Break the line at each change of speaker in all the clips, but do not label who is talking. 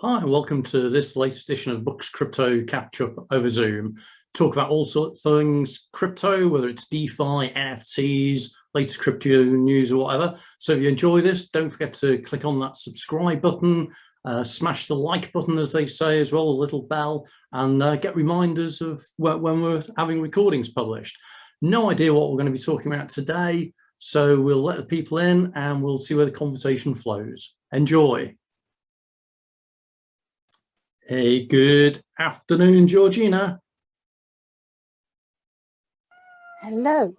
Hi, and welcome to this latest edition of Books Crypto Catch-up over Zoom. Talk about all sorts of things crypto, whether it's DeFi, NFTs, latest crypto news or whatever. So if you enjoy this, don't forget to click on that subscribe button, smash the like button, as they say, as well, a little bell, and get reminders of when we're having recordings published. No idea what we're going to be talking about today, so we'll let the people in and we'll see where the conversation flows. Enjoy. Hey, good afternoon, Georgina.
Hello.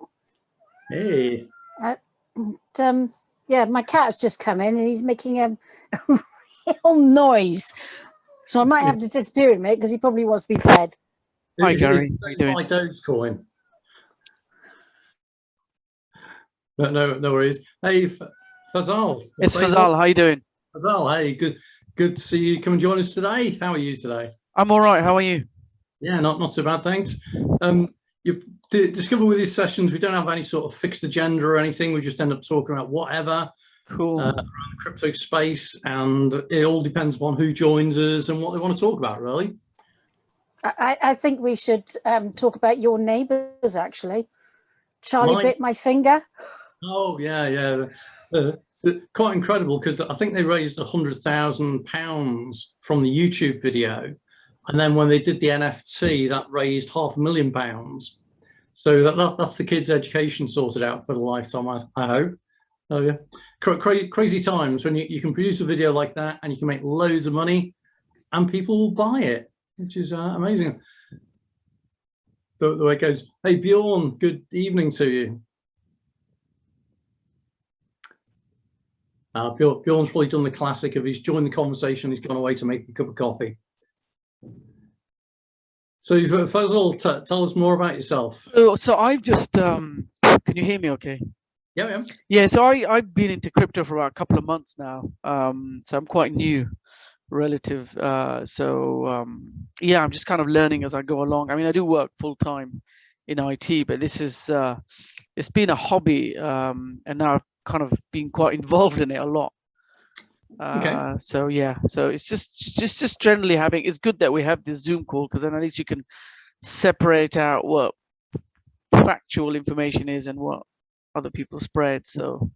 Hey.
Yeah, my cat has just come in and he's making a real noise. So I might have to disappear in a minute because he probably wants to be fed.
Hi, Gary. How you doing?
My Dogecoin. No worries. Hey, Fazal.
It's Fazal. How you doing?
Fazal, hey, good to see you. Come and join us today. How are you today?
I'm all right. How are you?
Yeah, not so bad, thanks. You discover with these sessions, we don't have any sort of fixed agenda or anything. We just end up talking about whatever.
Cool.
Around the crypto space, and it all depends upon who joins us and what they want to talk about, really.
I think we should talk about your neighbours, actually. Charlie bit my finger.
Oh, yeah. Quite incredible, because I think they raised £100,000 from the YouTube video, and then when they did the NFT, that raised £500,000. So that's the kids' education sorted out for the lifetime, I hope. Oh yeah, crazy times when you can produce a video like that and you can make loads of money, and people will buy it, which is amazing. The way it goes. Hey Bjorn, good evening to you. Bjorn's probably done the classic of he's joined the conversation, he's gone away to make a cup of coffee. So first of all, tell us more about yourself.
So I've just, can you hear me okay?
Yeah.
Yeah, so I've been into crypto for about a couple of months now. So I'm quite new relative. Yeah, I'm just kind of learning as I go along. I mean, I do work full time in IT, but this is, it's been a hobby, and now I've kind of been quite involved in it a lot.
Okay.
So yeah, so it's just generally having, it's good that we have this Zoom call, because then at least you can separate out what factual information is and what other people spread. So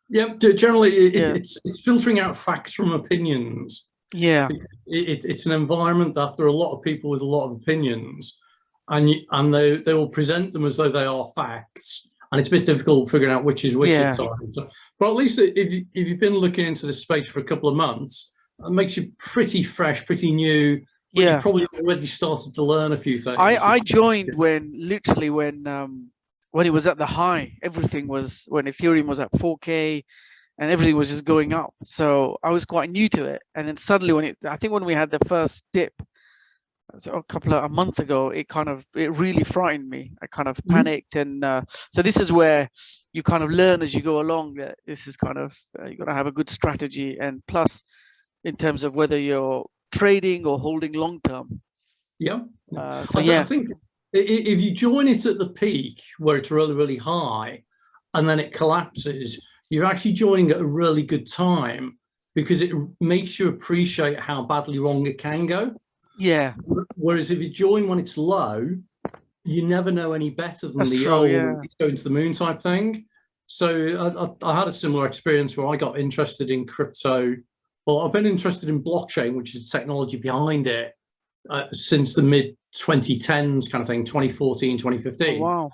yeah, generally it's filtering out facts from opinions.
Yeah,
it's an environment that there are a lot of people with a lot of opinions, and they will present them as though they are facts. And it's a bit difficult figuring out which is which at times. But at least if you've been looking into this space for a couple of months, it makes you pretty fresh, pretty new. Yeah, you've probably already started to learn a few things.
I joined when it was at the high. Everything was, when Ethereum was at 4K, and everything was just going up. So I was quite new to it. And then suddenly, I think when we had the first dip, so a month ago, it really frightened me. I kind of panicked, and so this is where you kind of learn as you go along that this is kind of you got to have a good strategy, and plus in terms of whether you're trading or holding long term.
Yeah.
I
think if you join it at the peak where it's really high, and then it collapses, you're actually joining at a really good time, because it makes you appreciate how badly wrong it can go.
Yeah.
Whereas if you join when it's low, you never know any better than it's going to the moon type thing. So I had a similar experience where I got interested in crypto. Well, I've been interested in blockchain, which is the technology behind it, since the mid 2010s kind of thing, 2014, 2015.
Oh, wow.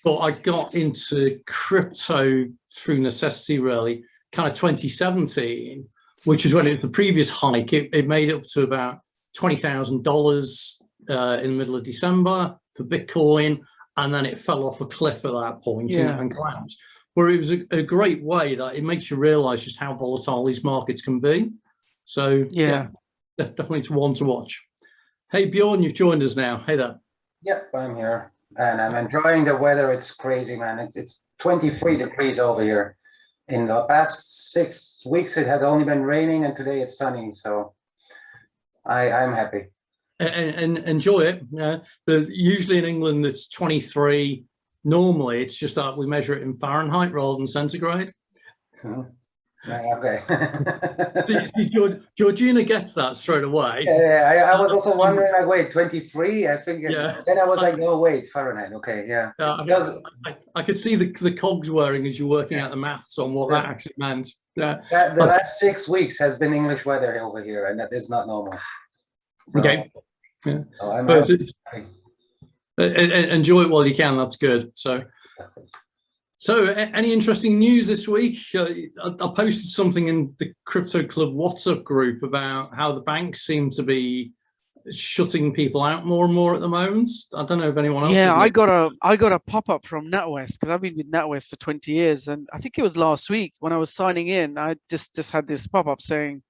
But I got into crypto through necessity, really, kind of 2017, which is when it was the previous hike. It made it up to about $20,000 in the middle of December for Bitcoin, and then it fell off a cliff at that point and collapsed. Where it was a great way that it makes you realize just how volatile these markets can be. So yeah, definitely it's one to watch. Hey Bjorn, you've joined us now. Hey there.
Yep, I'm here, and I'm enjoying the weather. It's crazy, man. It's 23 degrees over here. In the past 6 weeks, it has only been raining, and today it's sunny. So I'm happy.
And enjoy it. But usually in England, it's 23. Normally, it's just that we measure it in Fahrenheit rather than centigrade.
Yeah, okay.
Georgina gets that straight away.
Yeah, I was also wondering, like, wait, 23? I think,
Yeah.
then I was like, oh, wait, Fahrenheit. Okay, yeah.
I could see the cogs whirring as you're working out the maths on what that actually meant. Yeah.
The last 6 weeks has been English weather over here, and that is not normal. So,
Okay. Yeah.
so I'm
But
happy.
enjoy it while you can. That's good. So any interesting news this week? I posted something in the Crypto Club WhatsApp group about how the banks seem to be shutting people out more and more at the moment. I don't know if anyone else.
Yeah, I got a pop-up from NatWest because I've been with NatWest for 20 years, and I think it was last week when I was signing in, I just had this pop-up saying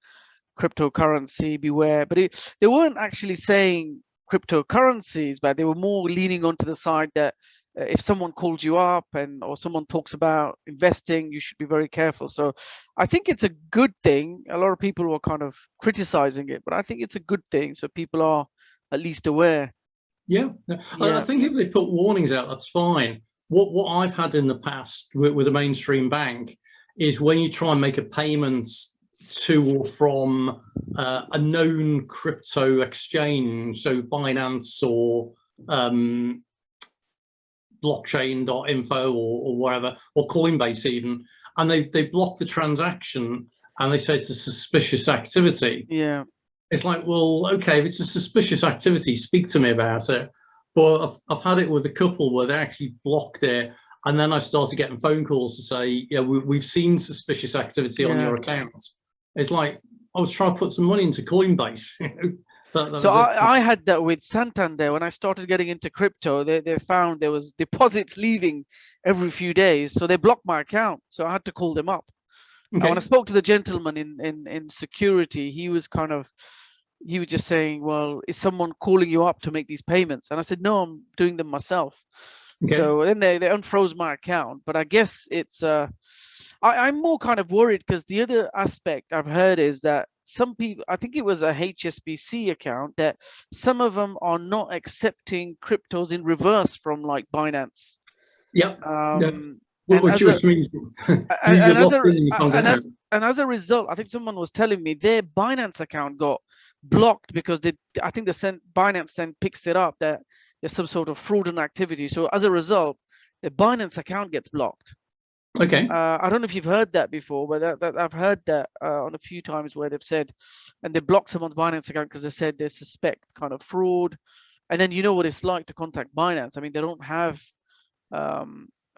cryptocurrency beware, but they weren't actually saying cryptocurrencies, but they were more leaning onto the side that if someone calls you up or someone talks about investing, you should be very careful. So I think it's a good thing. A lot of people were kind of criticizing it, but I think it's a good thing. So people are at least aware.
Yeah. I think if they put warnings out, that's fine. What I've had in the past with a mainstream bank is when you try and make a payment to or from a known crypto exchange, so Binance or blockchain.info or wherever, or Coinbase even, and they block the transaction and they say it's a suspicious activity.
Yeah.
It's like, well, okay, if it's a suspicious activity, speak to me about it. But I've had it with a couple where they actually blocked it, and then I started getting phone calls to say, yeah, we've seen suspicious activity on your account. It's like, I was trying to put some money into Coinbase.
So I had that with Santander when I started getting into crypto. They found there was deposits leaving every few days, so they blocked my account. So I had to call them up. And when I spoke to the gentleman in security, he was just saying, well, is someone calling you up to make these payments? And I said, no, I'm doing them myself. So then they unfroze my account. But I guess it's I'm more kind of worried because the other aspect I've heard is that some people, I think it was a HSBC account, that some of them are not accepting cryptos in reverse from like Binance.
Yep.
And as a result, I think someone was telling me their Binance account got blocked because I think Binance then picks it up that there's some sort of fraudulent activity. So as a result, the Binance account gets blocked.
Okay.
I don't know if you've heard that before, but that I've heard that on a few times where they've said, and they block someone's Binance account because they said they suspect kind of fraud. And then you know what it's like to contact Binance. I mean, they don't have a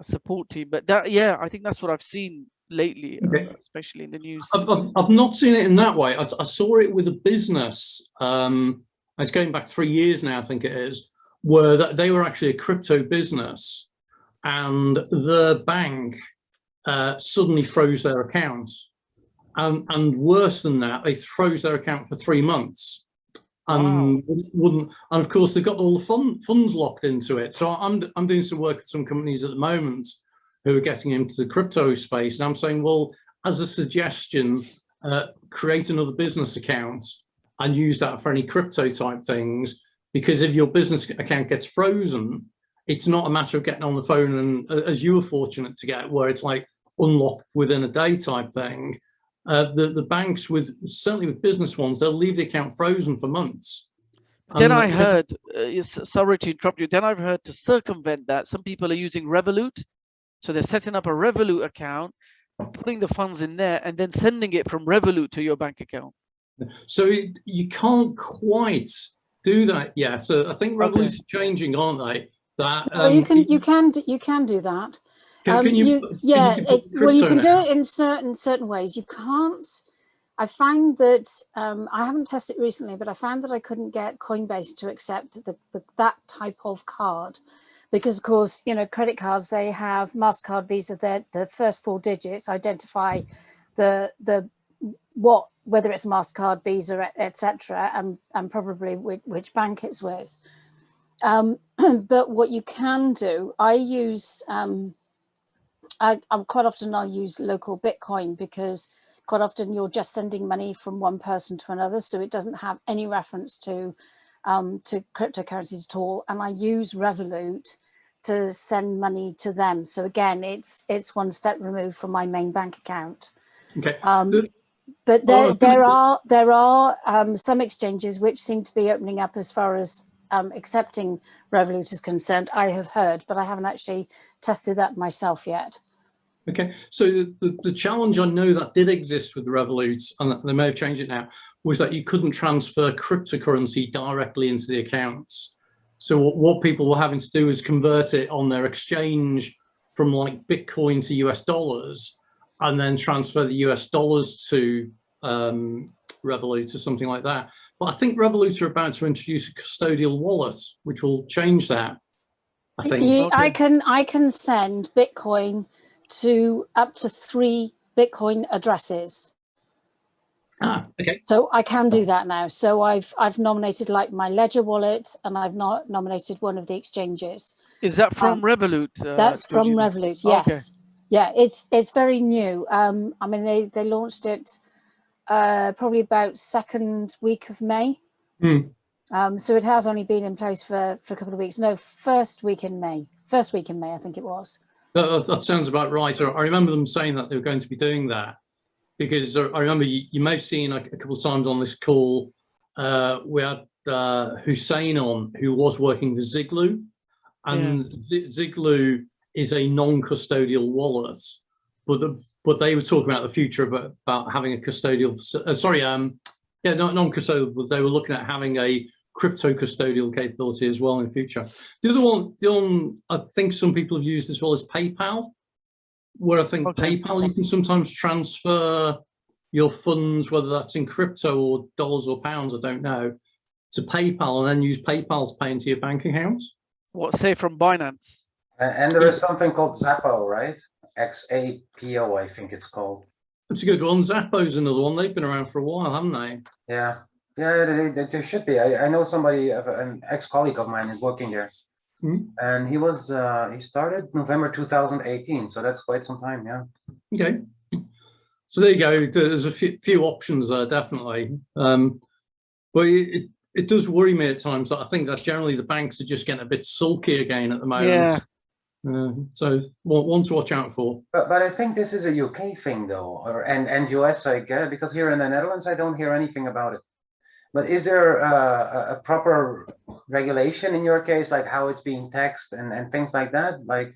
support team, but I think that's what I've seen lately, especially in the news.
I've not seen it in that way. I saw it with a business. It's going back 3 years now, I think it is, where they were actually a crypto business, and the bank suddenly froze their account, and worse than that, they froze their account for 3 months, and wouldn't. And of course, they've got all the funds locked into it. So I'm doing some work with some companies at the moment who are getting into the crypto space, and I'm saying, well, as a suggestion, create another business account and use that for any crypto type things, because if your business account gets frozen, it's not a matter of getting on the phone and, as you were fortunate to get, where it's like unlocked within a day type thing. The banks, certainly with business ones, they'll leave the account frozen for months.
Then I heard, sorry to interrupt you, then I've heard to circumvent that, some people are using Revolut. So they're setting up a Revolut account, putting the funds in there, and then sending it from Revolut to your bank account.
So you can't quite do that yet. So I think Revolut's changing, aren't they? That
you can do that. You can do it in certain ways. You can't. I find that I haven't tested it recently, but I found that I couldn't get Coinbase to accept that type of card, because of course, you know, credit cards, they have MasterCard, Visa, the first 4 digits identify whether it's MasterCard, Visa, etc., and probably which bank it's with. But what you can do, I use, quite often I'll use local Bitcoin, because quite often you're just sending money from one person to another, so it doesn't have any reference to cryptocurrencies at all. And I use Revolut to send money to them. So again, it's one step removed from my main bank account.
Okay.
But there are some exchanges which seem to be opening up as far as accepting Revolut is concerned. I have heard, but I haven't actually tested that myself yet.
Okay, so the challenge I know that did exist with Revolut, and they may have changed it now, was that you couldn't transfer cryptocurrency directly into the accounts. So what people were having to do is convert it on their exchange from like Bitcoin to US dollars, and then transfer the US dollars to Revolut or something like that. But I think Revolut are about to introduce a custodial wallet, which will change that, I think.
Okay. I can send Bitcoin to up to 3 Bitcoin addresses.
Okay.
So I can do that now. So I've nominated like my Ledger wallet, and I've not nominated one of the exchanges.
Is that from Revolut?
That's from Revolut. Yes.
Okay.
Yeah, it's very new. I mean, they launched it probably about second week of May. So it has only been in place for a couple of weeks. No, first week in May, I think it was.
That sounds about right. I remember them saying that they were going to be doing that, because I remember you may have seen a couple of times on this call, we had Hussein on, who was working with Ziglu, and Ziglu is a non-custodial wallet, but they were talking about the future about having a custodial, non-custodial, but they were looking at having a crypto custodial capability as well in the future. The other one I think some people have used as well as PayPal, where I think PayPal, you can sometimes transfer your funds, whether that's in crypto or dollars or pounds, I don't know, to PayPal, and then use PayPal to pay into your bank account.
What, say from Binance?
And there is something called Zappo, right? XAPO, I think it's called.
That's a good one. Zappo's another one. They've been around for a while, haven't they?
Yeah. Yeah, they should be. I know somebody, an ex-colleague of mine is working there. And he started November 2018, so that's quite some time, yeah.
Okay. So there you go. There's a few options there, definitely. But it does worry me at times that I think that generally the banks are just getting a bit sulky again at the moment. Yeah. So one to watch out for. But
I think this is a UK thing though, and US, I guess, because here in the Netherlands I don't hear anything about it. But is there a proper regulation in your case, like how it's being taxed and things like that? Like,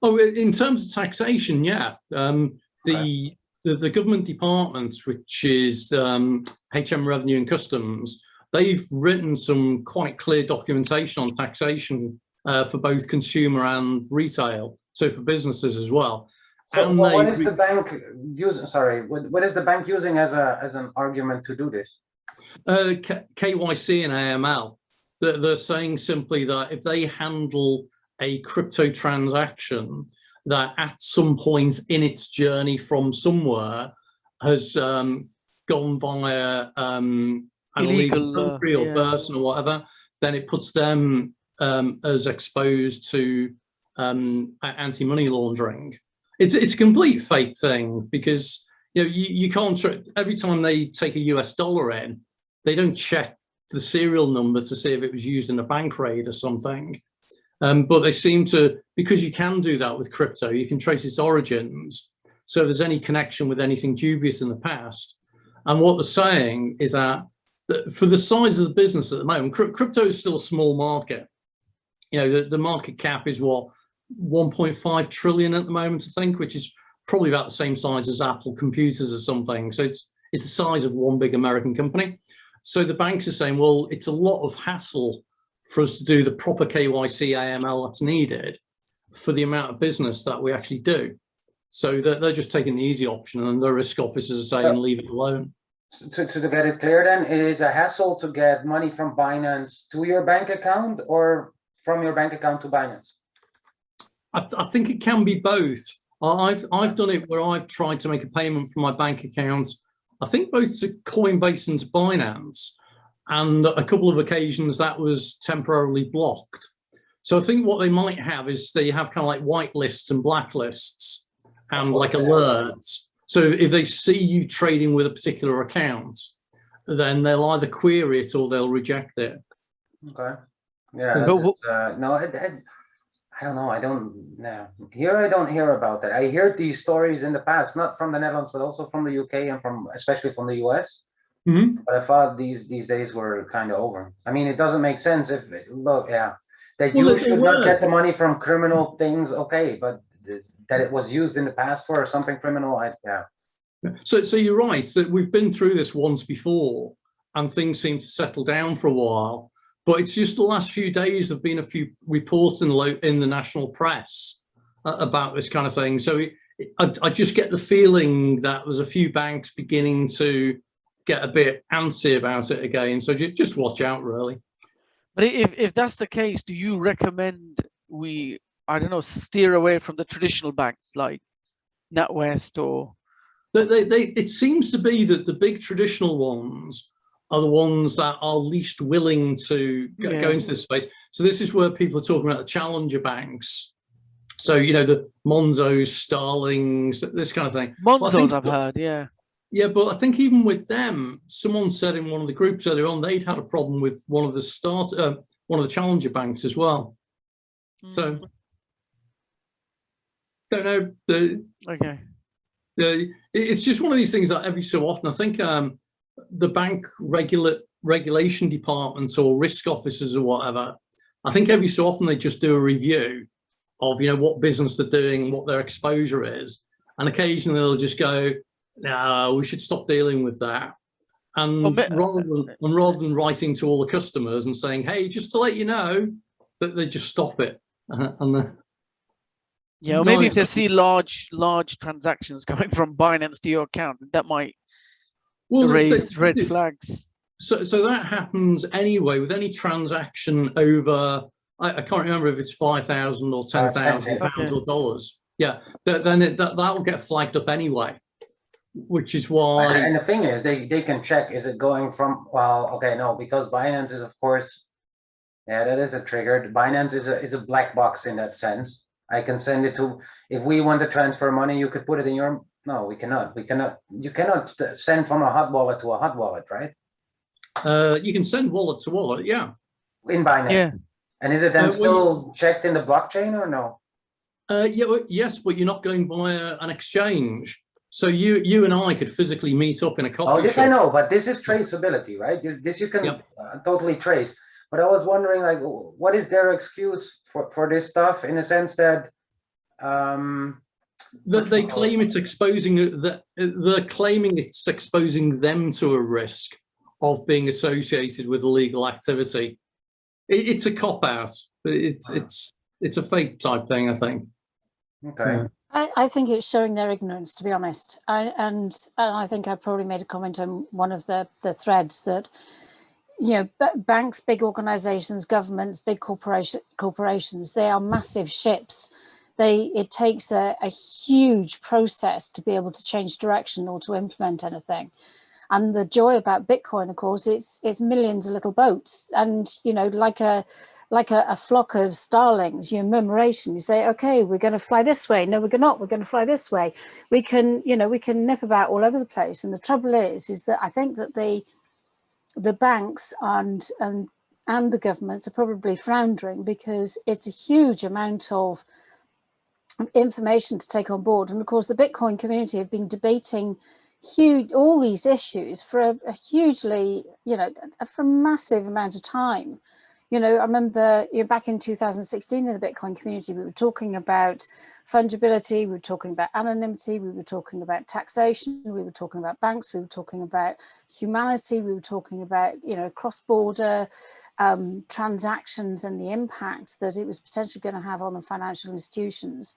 oh, in terms of taxation, yeah. The government department, which is HM Revenue and Customs, they've written some quite clear documentation on taxation for both consumer and retail, so for businesses as well.
So and what is the bank using? Sorry, what is the bank using as an argument to do this?
KYC and AML. They're saying simply that if they handle a crypto transaction that at some point in its journey from somewhere has gone via an illegal country or person or whatever, then it puts them as exposed to anti-money laundering. It's a complete fake thing, because you can't, every time they take a US dollar in, they don't check the serial number to see if it was used in a bank raid or something. But they seem to, because you can do that with crypto, you can trace its origins. So if there's any connection with anything dubious in the past. And what they're saying is that for the size of the business at the moment, crypto is still a small market. The market cap is what, 1.5 trillion at the moment, I think, which is probably about the same size as Apple computers or something. So it's the size of one big American company. So the banks are saying, well, it's a lot of hassle for us to do the proper KYC AML that's needed for the amount of business that we actually do. So they're just taking the easy option, and the risk officers are saying, leave it alone.
To get it clear then, it is a hassle to get money from Binance to your bank account or from your bank account to Binance?
I think it can be both. I've done it where I've tried to make a payment from my bank account, I think both to Coinbase and to Binance, and a couple of occasions that was temporarily blocked. So I think what they might have is they have kind of like white lists and blacklists and like alerts. So if they see you trading with a particular account, then they'll either query it or they'll reject it.
Okay. Yeah. I don't know. I don't know. Here I don't hear about that. I heard these stories in the past, not from the Netherlands, but also from the UK and from especially from the US. But I thought these days were kind of over. I mean, it doesn't make sense if that
Well,
you
they
should not
were.
get the money from criminal things. Okay, but that it was used in the past for something criminal.
So you're right that we've been through this once before, and things seem to settle down for a while. But it's just the last few days there've been a few reports in the national press about this kind of thing. So I just get the feeling that there's a few banks beginning to get a bit antsy about it again. So just watch out, really.
But if that's the case, do you recommend we, I don't know, steer away from the traditional banks like NatWest or?
It seems to be that the big traditional ones are the ones that are least willing to go into this space. So this is where people are talking about the challenger banks. So, you know, the Monzos, Starlings, this kind of thing.
Monzos, I've heard, yeah.
Yeah, but I think even with them, someone said in one of the groups earlier on, they'd had a problem with one of the challenger banks as well. So, don't know.
Okay.
It's just one of these things that every so often, I think the bank regulation departments or risk officers or whatever, I think every so often they just do a review of, you know, what business they're doing, what their exposure is. And occasionally they'll just go, no, we should stop dealing with that. And rather than writing to all the customers and saying, hey, just to let you know, that they just stop it.
Yeah, or maybe if they see large transactions coming from Binance to your account, that might raise red flags. So
that happens anyway with any transaction over, I can't remember if it's 5,000 or 10,000 pounds or dollars. Yeah, then that'll get flagged up anyway, which is why.
And the thing is, they can check, is it going from, well, okay, no, because Binance is, of course, yeah, that is a trigger. Binance is a black box in that sense. I can send it to, if we want to transfer money, you could put it in your, no, we cannot. You cannot send from a hot wallet to a hot wallet, right?
You can send wallet to wallet, yeah.
In Binance. Yeah. And is it then still checked in the blockchain or no?
Yes, but you're not going via an exchange. So you and I could physically meet up in a coffee shop.
Oh, this I know, but this is traceability, right? This you can totally trace. But I was wondering, like, what is their excuse for this stuff, in a sense that
they claim it's exposing that they're claiming it's exposing them to a risk of being associated with illegal activity. It's a cop out. It's a fake type thing, I think.
Okay.
I think it's showing their ignorance, to be honest. And I think I probably made a comment on one of the threads that, you know, banks, big organizations, governments, big corporations, they are massive ships. It takes a huge process to be able to change direction or to implement anything. And the joy about Bitcoin, of course, it's millions of little boats. And, you know, like a flock of starlings, your memoration, you say, okay, we're going to fly this way. No, we're not. We're going to fly this way. We can, you know, we can nip about all over the place. And the trouble is that I think that the banks and the governments are probably floundering because it's a huge amount of information to take on board. And of course, the Bitcoin community have been debating all these issues for a hugely, you know, for a massive amount of time. You know, I remember, you know, back in 2016 in the Bitcoin community, we were talking about fungibility, we were talking about anonymity, we were talking about taxation, we were talking about banks, we were talking about humanity, we were talking about, you know, cross-border transactions and the impact that it was potentially going to have on the financial institutions.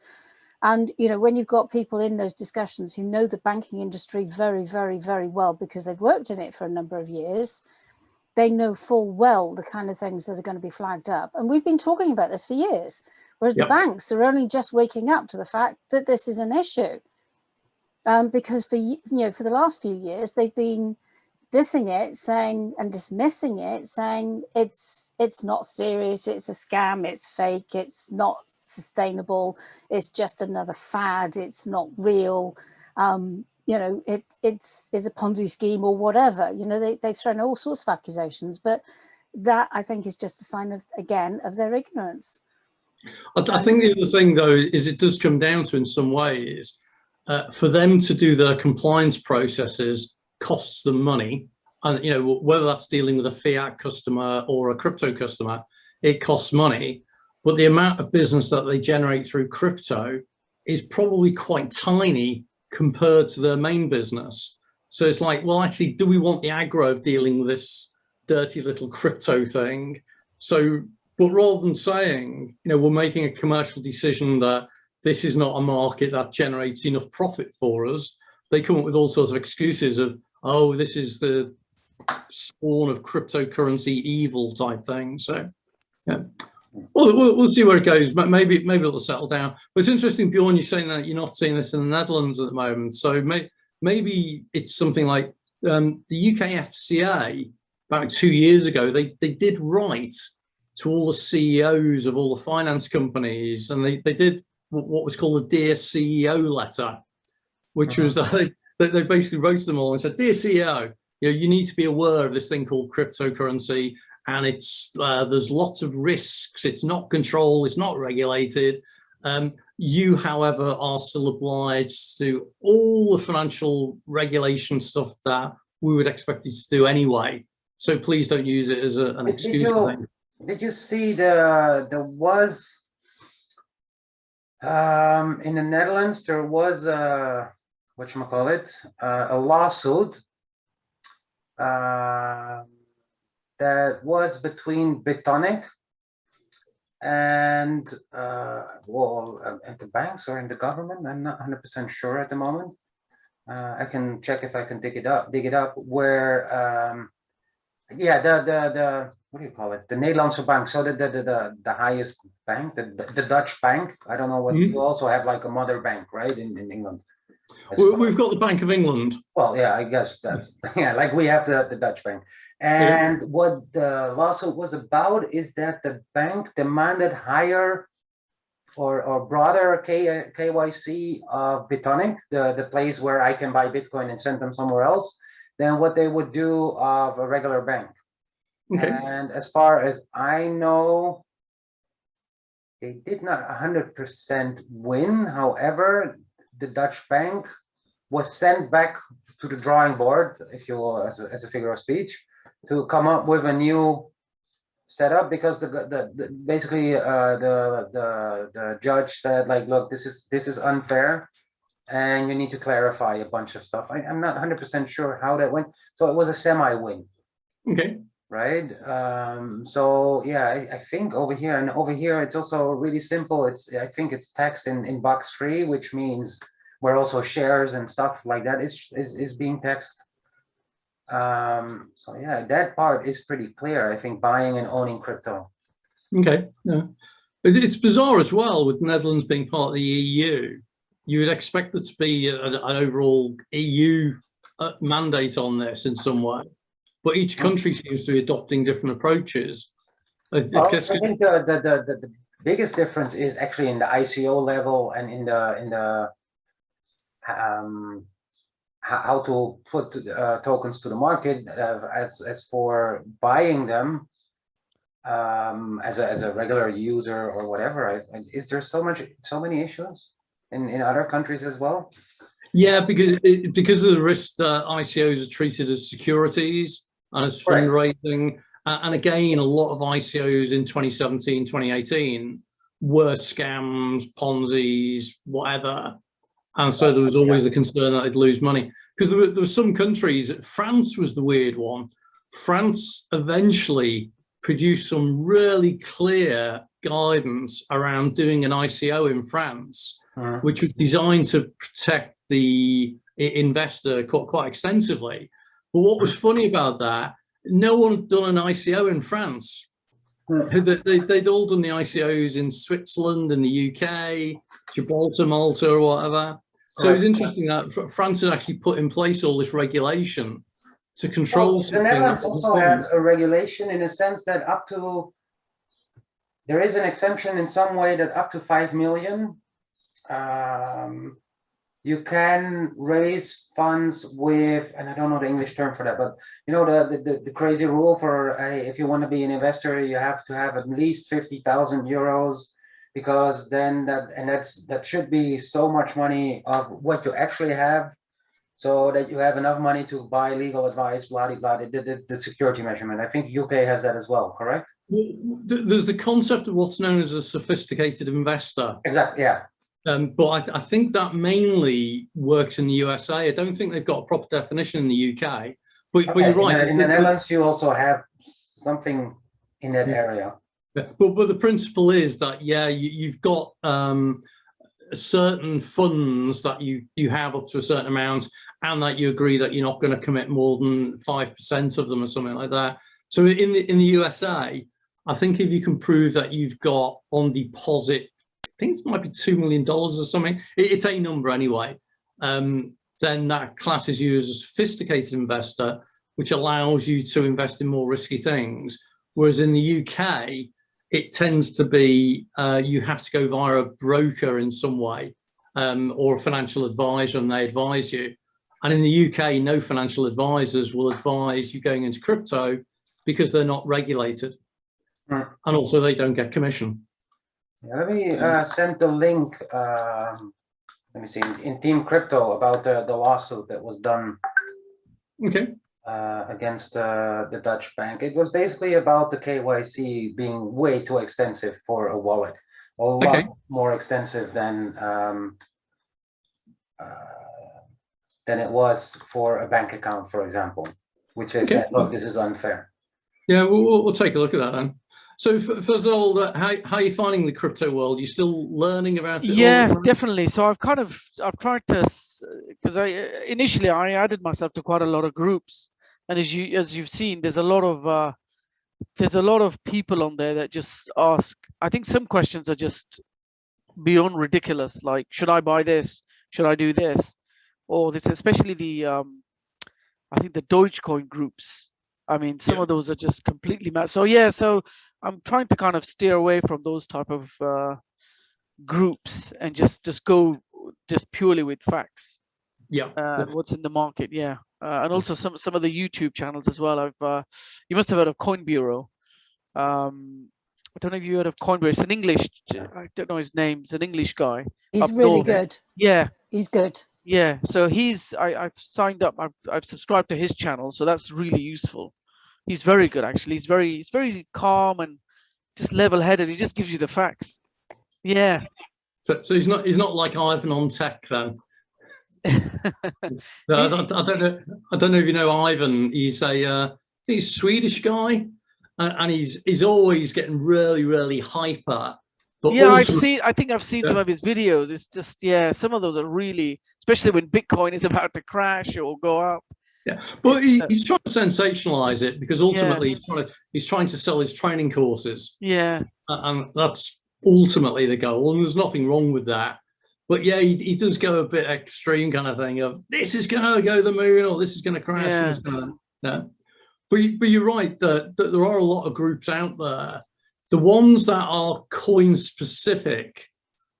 And, you know, when you've got people in those discussions who know the banking industry very, very, very well because they've worked in it for a number of years, they know full well the kind of things that are going to be flagged up. And we've been talking about this for years, whereas the banks are only just waking up to the fact that this is an issue. Because for the last few years, they've been dissing it, saying, and dismissing it, saying it's not serious, it's a scam, it's fake, it's not sustainable, it's just another fad, it's not real. You know, it's a Ponzi scheme or whatever. You know, they've thrown all sorts of accusations, but that I think is just a sign of, again, of their ignorance.
I think the other thing, though, is it does come down to, in some ways, for them to do their compliance processes costs them money. And, you know, whether that's dealing with a fiat customer or a crypto customer, it costs money. But the amount of business that they generate through crypto is probably quite tiny compared to their main business. So it's like, well, actually, do we want the aggro of dealing with this dirty little crypto thing? So, but rather than saying, you know, we're making a commercial decision that this is not a market that generates enough profit for us, they come up with all sorts of excuses of, oh, this is the spawn of cryptocurrency evil type thing. So, yeah. We'll see where it goes, but maybe it'll settle down. But it's interesting, Bjorn, you're saying that you're not seeing this in the Netherlands at the moment. So maybe it's something like the UK FCA about 2 years ago, they did write to all the CEOs of all the finance companies, and they did what was called a Dear CEO letter, which was they basically wrote to them all and said, Dear CEO, you know, you need to be aware of this thing called cryptocurrency, and it's there's lots of risks. It's not controlled, it's not regulated. You, however, are still obliged to do all the financial regulation stuff that we would expect you to do anyway. So please don't use it as an excuse.
Did you see there was in the Netherlands there was a a lawsuit that was between Bitonic and at the banks or in the government. I'm not 100% sure at the moment. I can check if I can dig it up. Where yeah, the what do you call it? The Nederlandse bank. So the highest bank, the Dutch bank. I don't know what you also have, like a mother bank, right? In England.
We've got the Bank of England.
Well, yeah, I guess that's like we have the Dutch bank. And what the lawsuit was about is that the bank demanded higher or broader KYC of Bitonic, the place where I can buy Bitcoin and send them somewhere else, than what they would do of a regular bank. Okay. And as far as I know, they did not 100% win. However, the Dutch bank was sent back to the drawing board, if you will, as a figure of speech, to come up with a new setup, because basically the judge said, like, look, this is unfair, and you need to clarify a bunch of stuff. I'm not 100% sure how that went. So it was a semi-win. Okay. Right. So yeah, I think over here it's also really simple. I think it's taxed in box 3, which means where also shares and stuff like that is being taxed. So yeah, that part is pretty clear. I think buying and owning crypto. Okay. Yeah. It's bizarre as well, with Netherlands being part of the EU. You would expect there to be an overall EU mandate on this in some way, but each country seems to be adopting different approaches. I think the biggest difference is actually in the ICO level and in the how to put tokens to the market. As for buying them as a regular user or whatever, is there so many issues in other countries as well? Yeah, because of the risk that ICOs are treated as securities and as fundraising. And again, a lot of ICOs in 2017, 2018 were scams, Ponzi's, whatever. And so there was always the concern that they'd lose money. Because there were some countries, France was the weird one. France eventually produced some really clear guidance around doing an ICO in France, which was designed to protect the investor quite extensively. But what was funny about that, no one had done an ICO in France. They'd all done the ICOs in Switzerland, in the UK, Gibraltar, Malta, or whatever. So it was interesting that France had actually put in place all this regulation to control something. The Netherlands also has a regulation in a sense that there is an exemption in some way that up to 5 million, you can raise funds with, and I don't know the English term for that, but you know the crazy rule for if you want to be an investor, you have to have at least 50,000 euros because then that should be so much money of what you actually have, so that you have enough money to buy legal advice, blah blah blah. The security measurement. I think UK has that as well, correct?
There's the concept of what's known as a sophisticated investor.
Exactly. Yeah.
But I think that mainly works in the USA. I don't think they've got a proper definition in the UK. But you're right.
In the Netherlands, you also have something in that area.
But the principle is that, yeah, you've got certain funds that you have up to a certain amount, and that you agree that you're not going to commit more than 5% of them or something like that. So in the USA, I think if you can prove that you've got on deposit, I think it might be $2 million or something, it's a number anyway, then that classes you as a sophisticated investor, which allows you to invest in more risky things. Whereas in the UK, it tends to be you have to go via a broker in some way, or a financial advisor, and they advise you. And in the UK, no financial advisors will advise you going into crypto because they're not regulated. And also they don't get commission.
Yeah, let me send the link, let me see, in Team Crypto, about the lawsuit that was done.
Okay.
Against the Dutch bank. It was basically about the KYC being way too extensive for a wallet, a lot more extensive than it was for a bank account, for example, which is that, look, this is unfair.
Yeah, we'll take a look at that then. So first of all, how are you finding the crypto world? You still learning about it?
Yeah, definitely. So I've tried to, because initially I added myself to quite a lot of groups, and as you've seen, there's a lot of people on there that just ask. I think some questions are just beyond ridiculous, like, should I buy this? Should I do this? Or this, especially the I think the Dogecoin groups. I mean, some of those are just completely mad. So yeah, so I'm trying to kind of steer away from those type of groups and just go purely with facts.
Yeah.
And what's in the market. Yeah. And also some of the YouTube channels as well. You must have heard of Coin Bureau. I don't know if you heard of Coin Bureau. It's an English. I don't know his name. It's an English guy.
He's really good.
Yeah.
He's good.
Yeah. So I've signed up. I've subscribed to his channel. So that's really useful. He's very good, actually. He's very calm and just level-headed. He just gives you the facts. Yeah.
So he's not like Ivan on tech then. I don't know if you know Ivan. He's I think he's a Swedish guy, and he's always getting really hyper. But
yeah, I think I've seen some of his videos. It's just, yeah, some of those are really, especially when Bitcoin is about to crash or go up.
Yeah, but he's trying to sensationalize it, because ultimately he's trying to sell his training courses.
Yeah,
and that's ultimately the goal, and there's nothing wrong with that. But yeah, he does go a bit extreme kind of thing of, this is going to go the moon, or this is going to crash.
Yeah.
No. But you're right that there are a lot of groups out there. The ones that are coin specific,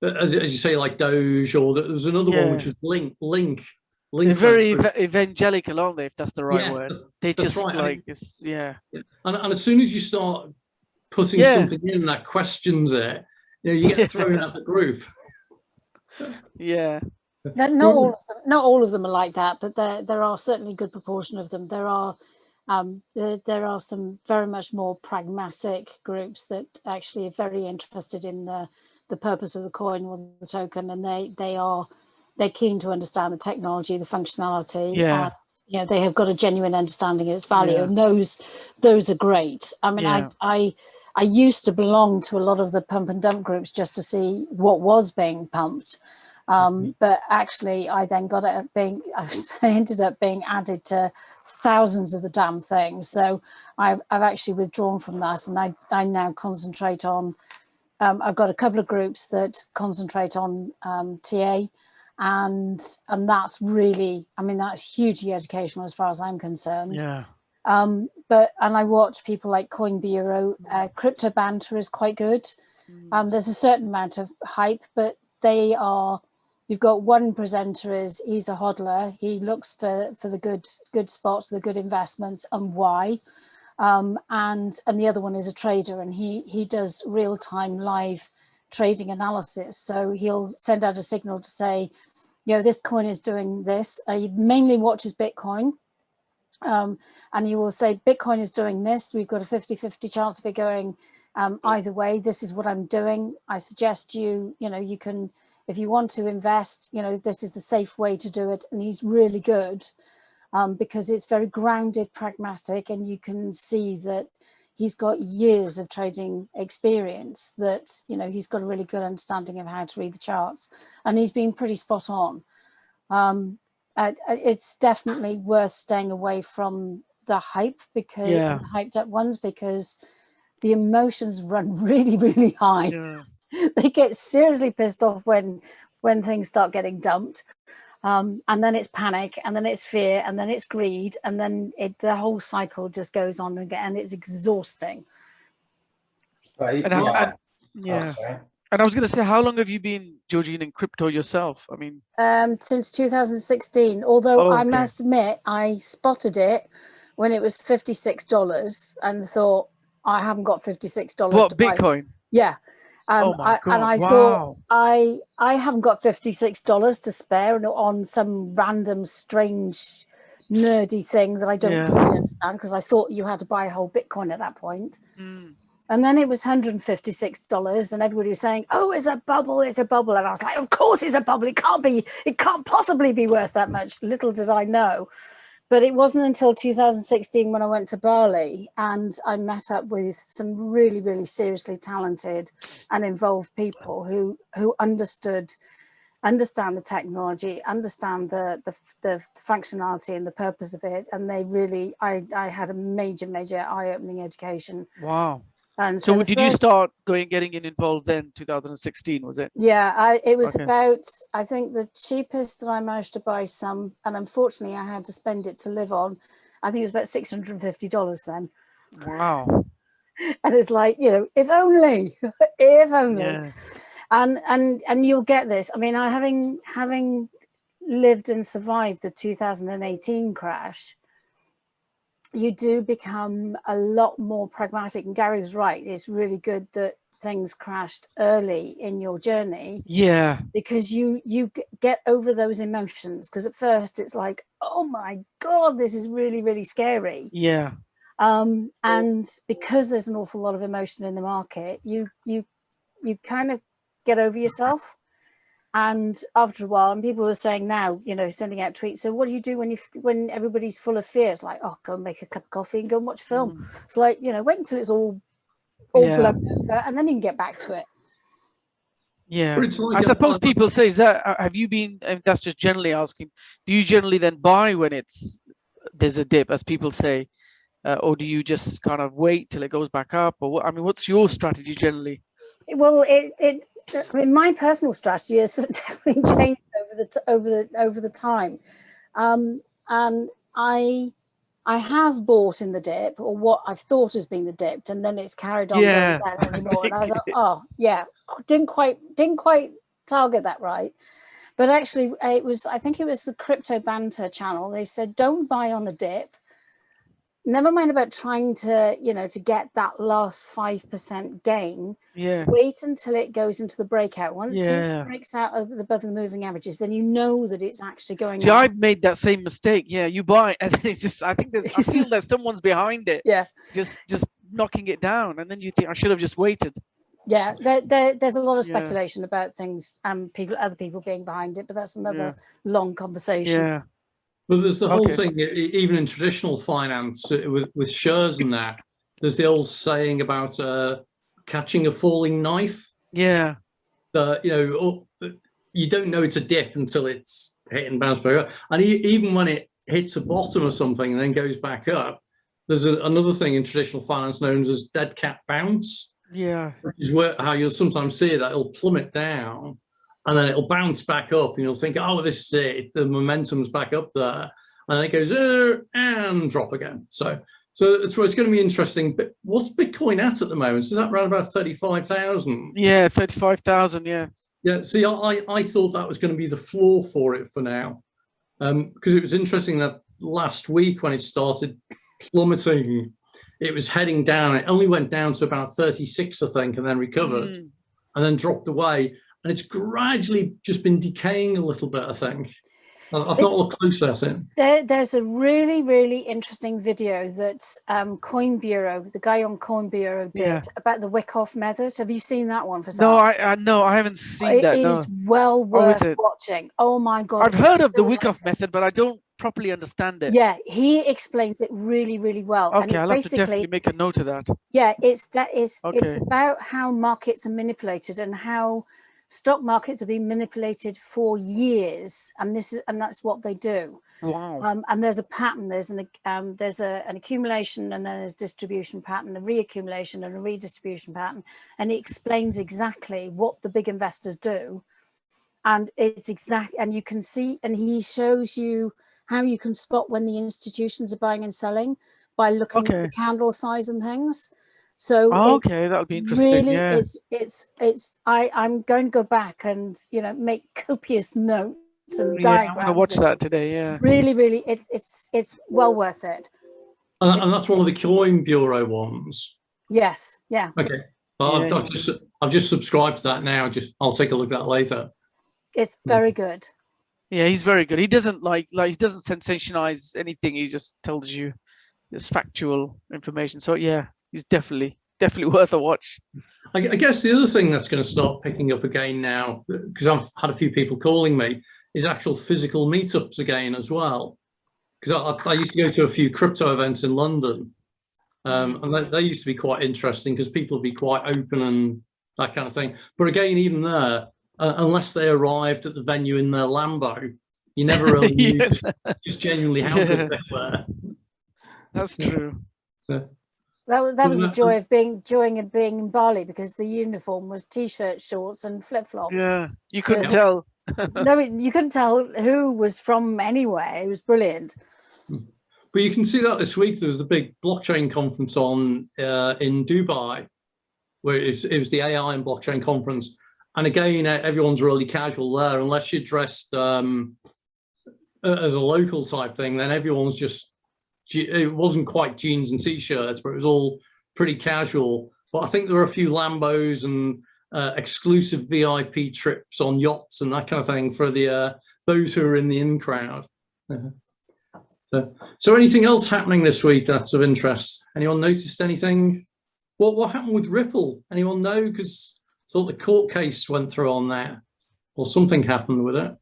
as you say, like Doge, or there's another one which is Link.
They're very evangelical, aren't they? If that's the right word. They just
right.
like it's
And as soon as you start putting something in that questions it, you get thrown out the group.
Yeah.
Not all of them are like that, but there are certainly a good proportion of them. There are some very much more pragmatic groups that actually are very interested in the purpose of the coin or the token, and they're keen to understand the technology, the functionality.
Yeah.
And, they have got a genuine understanding of its value, and those are great. I mean, I used to belong to a lot of the pump and dump groups just to see what was being pumped. But actually, I then I ended up being added to thousands of the damn things. So I've actually withdrawn from that, and I now concentrate on. I've got a couple of groups that concentrate on TA, and that's really, I mean, that's hugely educational as far as I'm concerned.
Yeah.
And I watch people like Coin Bureau. Crypto Banter is quite good. There's a certain amount of hype, but you've got one presenter, he's a hodler. He looks for the good spots, the good investments, and why. And the other one is a trader, and he does real-time live trading analysis. So he'll send out a signal to say, you know, this coin is doing this. He mainly watches Bitcoin. And he will say, Bitcoin is doing this. We've got a 50-50 chance of it going either way. This is what I'm doing. I suggest you know, you can, if you want to invest, you know, this is the safe way to do it. And he's really good because it's very grounded, pragmatic, and you can see that he's got years of trading experience, that, you know, he's got a really good understanding of how to read the charts, and he's been pretty spot on. It's definitely worth staying away from the hype, because the hyped up ones, because the emotions run really, really high. They get seriously pissed off when things start getting dumped. And then it's panic, and then it's fear, and then it's greed, and then the whole cycle just goes on again, and it's exhausting.
Right.
And I was going to say, how long have you been, Georgine, in crypto yourself? I mean,
since 2016. Although I must admit, I spotted it when it was $56 and thought, I haven't got $56.
What,
to
Bitcoin?
Buy. Yeah.
Oh my God.
And I thought, I haven't got $56 to spare on some random, strange, nerdy thing that I don't fully understand, because I thought you had to buy a whole Bitcoin at that point. And then it was $156, and everybody was saying, oh, it's a bubble, it's a bubble. And I was like, of course it's a bubble. It can't possibly be worth that much. Little did I know. But it wasn't until 2016 when I went to Bali and I met up with some really, really seriously talented and involved people who understand the technology, understand the functionality and the purpose of it. And they really, I had a major, major eye-opening education.
Wow.
And
so did you start getting involved then, 2016, was it?
Yeah, it was about, I think the cheapest that I managed to buy some, and unfortunately I had to spend it to live on, I think it was about $650 then.
Wow.
And it's like, you know, if only, if only.
Yeah.
And you'll get this. I mean, having lived and survived the 2018 crash, you do become a lot more pragmatic. And Gary was right. It's really good that things crashed early in your journey.
Yeah.
Because you get over those emotions. Because at first it's like, oh my God, this is really, really scary.
Yeah.
And because there's an awful lot of emotion in the market, you kind of get over yourself. And after a while, and people are saying now, you know, sending out tweets. So what do you do when everybody's full of fear? It's like, oh, go and make a cup of coffee and go and watch a film. It's like, you know, wait until it's all blown over, and then you can get back to it.
Yeah. I suppose people say, is that, have you been, that's just generally asking, do you generally then buy when there's a dip, as people say, or do you just kind of wait till it goes back up? Or what, I mean, what's your strategy generally?
Well, I mean, my personal strategy has definitely changed over the time, and I have bought in the dip, or what I've thought has been the dip, and then it's carried on going down anymore. And I thought, oh yeah, didn't quite target that right. But actually, I think it was the Crypto Banter channel. They said, don't buy on the dip. Never mind about trying to, you know, to get that last 5% gain.
Yeah.
Wait until it goes into the breakout. Once it breaks out above the moving averages, then you know that it's actually going up.
Yeah, I've made that same mistake. Yeah, you buy and then it's just, I feel that someone's behind it.
Yeah.
Just knocking it down, and then you think I should have just waited.
Yeah, there's a lot of speculation about things and other people being behind it, but that's another long conversation.
Yeah.
Well, there's the whole thing, even in traditional finance, with shares and that, there's the old saying about catching a falling knife.
Yeah.
You know, you don't know it's a dip until it's hit and bounce back up. And even when it hits a bottom or something and then goes back up, there's another thing in traditional finance known as dead cat bounce.
Yeah.
Which is how you'll sometimes see that it'll plummet down, and then it'll bounce back up, and you'll think, oh, this is it. The momentum's back up there. And then it goes, and drop again. So it's going to be interesting. But what's Bitcoin at the moment? So that around about 35,000.
Yeah, 35,000, yeah.
Yeah, see, I thought that was going to be the floor for it for now. Because it was interesting that last week when it started plummeting, it was heading down. It only went down to about 36, I think, and then recovered. and then dropped away. And it's gradually just been decaying a little bit, I think. I've not looked closely at it.
There's a really, really interesting video that Coin Bureau, the guy on Coin Bureau did about the Wyckoff method. Have you seen that one?
No, I haven't seen that.
It is well worth watching. Oh my God.
I've heard of the Wyckoff method, but I don't properly understand it.
Yeah, he explains it really, really well.
Okay,
and it's
I'll have to definitely make a note of that.
Yeah, it's about how markets are manipulated and how stock markets have been manipulated for years, and that's what they do.
Wow.
And there's a pattern. There's an accumulation, and then there's distribution pattern, a reaccumulation, and a redistribution pattern. And it explains exactly what the big investors do, and it's exact. And you can see, and he shows you how you can spot when the institutions are buying and selling by looking at the candle size and things. So
that'll be interesting.
Really, I'm going to go back and make copious notes and diagrams.
I'm going to watch that today. Yeah.
Really, really, it's well worth it.
And that's one of the Coin Bureau ones.
Yes. Yeah.
Okay. I've just subscribed to that now. I'll take a look at that later.
It's very good.
Yeah, he's very good. He doesn't he doesn't sensationalize anything. He just tells you it's factual information. So yeah. He's definitely worth a watch.
I guess the other thing that's going to start picking up again now, because I've had a few people calling me, is actual physical meetups again as well. Because I used to go to a few crypto events in London, and they used to be quite interesting because people would be quite open and that kind of thing. But again, even there, unless they arrived at the venue in their Lambo, you never really knew just genuinely how good they were.
That's true.
Yeah.
That was the joy of being in Bali, because the uniform was t-shirts, shorts, and flip-flops.
Yeah, you couldn't tell.
No, you couldn't tell who was from anywhere. It was brilliant.
But you can see that this week there was the big blockchain conference on in Dubai, where it was the AI and blockchain conference. And again, everyone's really casual there, unless you're dressed as a local type thing. Then everyone's just. It wasn't quite jeans and t-shirts, but it was all pretty casual. But I think there were a few Lambos and exclusive VIP trips on yachts and that kind of thing for the those who are in the in crowd. So anything else happening this week that's of interest? Anyone noticed anything? What happened with Ripple? Anyone know? Because I thought the court case went through on that, or something happened with it.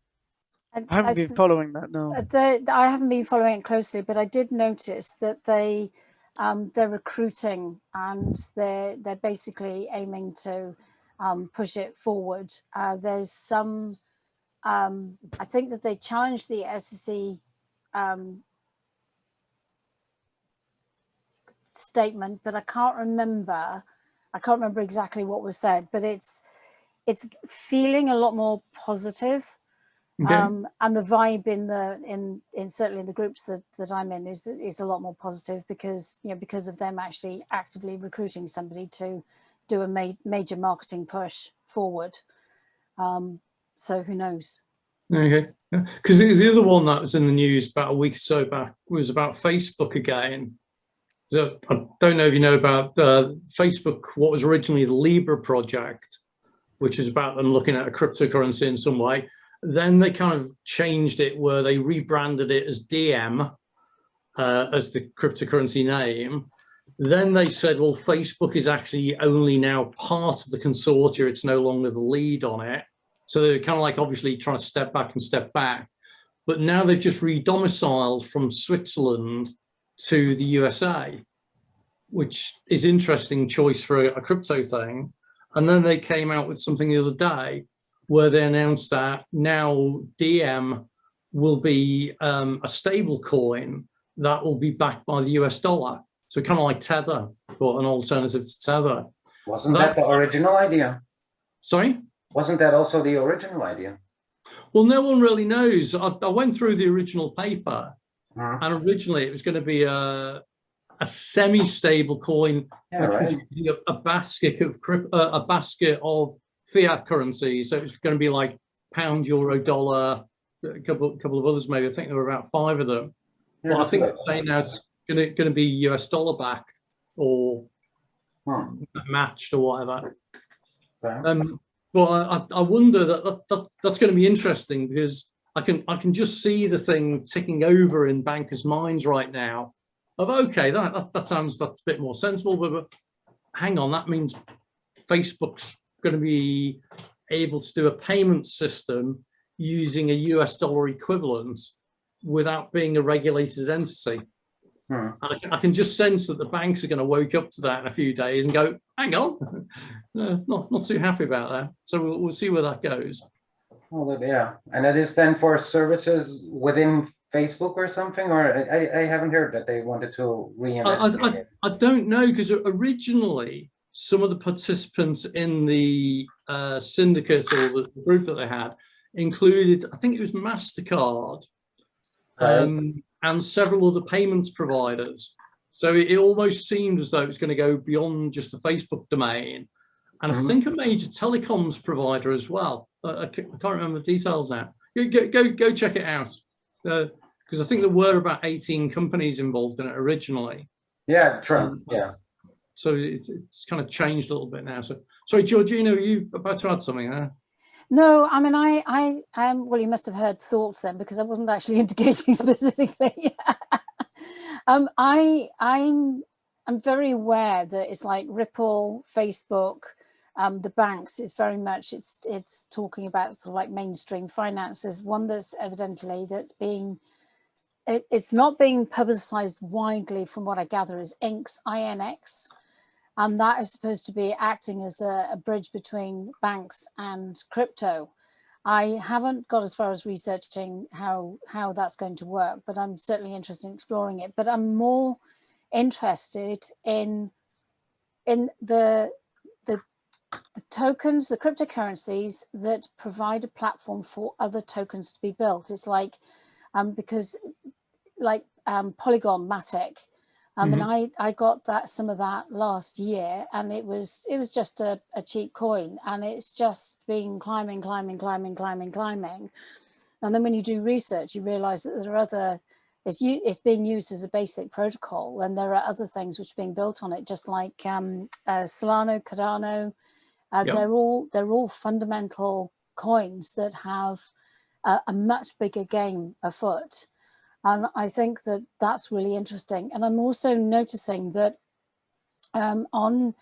I haven't been following that, no.
I haven't been following it closely, but I did notice that they're recruiting, and they're basically aiming to push it forward. There's some, I think that they challenged the SEC statement, but I can't remember exactly what was said. But it's feeling a lot more positive.
Okay.
And the vibe in certainly in the groups that I'm in is a lot more positive, because of them actually actively recruiting somebody to do a major marketing push forward. So who knows?
Okay, because the other one that was in the news about a week or so back was about Facebook again. So I don't know if you know about Facebook, what was originally the Libra project, which is about them looking at a cryptocurrency in some way. Then they kind of changed it where they rebranded it as DM as the cryptocurrency name. Then they said, well, Facebook is actually only now part of the consortia. It's no longer the lead on it. So they're kind of like obviously trying to step back. But now they've just re-domiciled from Switzerland to the USA, which is interesting choice for a crypto thing. And then they came out with something the other day where they announced that now DM will be a stable coin that will be backed by the US dollar. So kind of like Tether, or an alternative to Tether.
Wasn't that the original idea?
Sorry?
Wasn't that also the original idea?
Well, no one really knows. I went through the original paper, and originally it was going to be a semi-stable coin, which was a basket of fiat currency. So it's going to be like pound, euro, dollar, a couple of others maybe. I think there were about 5 of them. Yeah, but I think they're saying now it's going to be US dollar backed or matched or whatever. But I wonder that's going to be interesting, because I can just see the thing ticking over in bankers' minds right now of, okay, that's a bit more sensible, but hang on, that means Facebook's going to be able to do a payment system using a US dollar equivalent without being a regulated entity. I can just sense that the banks are going to wake up to that in a few days and go, hang on, not too happy about that. So we'll see where that goes.
Well, yeah, and that is then for services within Facebook or something, or I haven't heard that they wanted to reinvestigate it.
I don't know, because originally some of the participants in the syndicate, or the group that they had, included, I think it was MasterCard, and several other payments providers. So it almost seemed as though it was going to go beyond just the Facebook domain. And I think a major telecoms provider as well. I can't remember the details now. Go check it out. Because I think there were about 18 companies involved in it originally.
Yeah, true. Yeah.
So it's kind of changed a little bit now. So sorry, Georgina, are you about to add something there?
No, I mean, I well, you must have heard thoughts then, because I wasn't actually indicating specifically. I'm very aware that it's like Ripple, Facebook, the banks is very much, it's talking about sort of like mainstream finance. There's one that's evidently it's not being publicized widely from what I gather, is INX. And that is supposed to be acting as a bridge between banks and crypto. I haven't got as far as researching how that's going to work, but I'm certainly interested in exploring it. But I'm more interested in the tokens, the cryptocurrencies that provide a platform for other tokens to be built. It's like, because like Polygon, Matic, and I got some of that last year, and it was just a cheap coin, and it's just been climbing. And then when you do research, you realize that there are other, it's being used as a basic protocol, and there are other things which are being built on it, just like Solano, Cardano. They're all fundamental coins that have a much bigger game afoot. And I think that that's really interesting. And I'm also noticing that on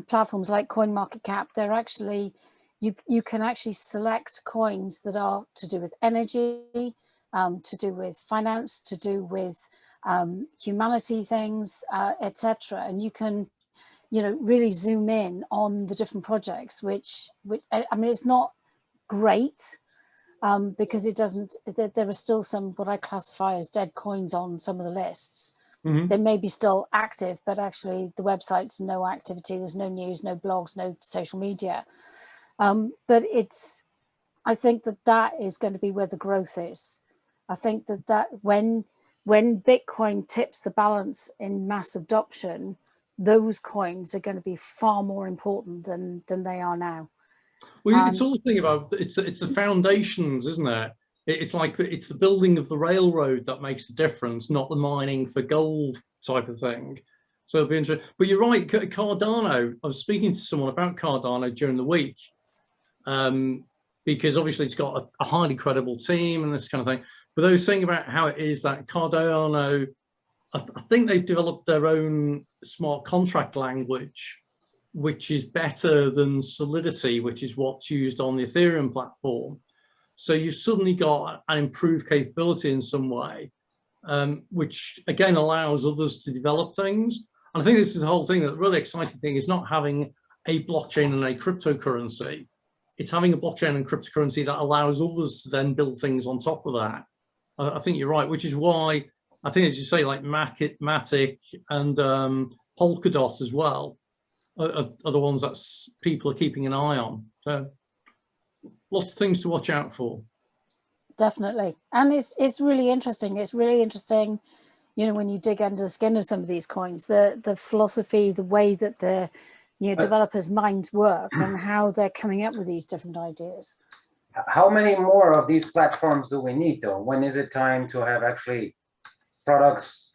platforms like CoinMarketCap, they're actually, you can actually select coins that are to do with energy, to do with finance, to do with humanity things, etc. And you can, really zoom in on the different projects, which I mean, it's not great. Because it doesn't, there are still some what I classify as dead coins on some of the lists. They may be still active, but actually the website's no activity, there's no news, no blogs, no social media. But I think that is going to be where the growth is. I think that when Bitcoin tips the balance in mass adoption, those coins are going to be far more important than they are now.
Well, it's all the thing about it's the foundations, isn't it? It's like it's the building of the railroad that makes the difference, not the mining for gold type of thing. So it'll be interesting. But you're right, Cardano. I was speaking to someone about Cardano during the week, because obviously it's got a highly credible team and this kind of thing. But they were saying about how it is that Cardano, I think they've developed their own smart contract language, which is better than Solidity, which is what's used on the Ethereum platform. So you've suddenly got an improved capability in some way, which again allows others to develop things. And I think this is the whole thing, that the really exciting thing is not having a blockchain and a cryptocurrency. It's having a blockchain and cryptocurrency that allows others to then build things on top of that. I think you're right, which is why I think, as you say, like Matic and Polkadot as well are the ones that people are keeping an eye on. So lots of things to watch out for.
Definitely. And it's really interesting. It's really interesting, when you dig under the skin of some of these coins, the philosophy, the way that the developers' minds work and how they're coming up with these different ideas.
How many more of these platforms do we need, though? When is it time to have actually products?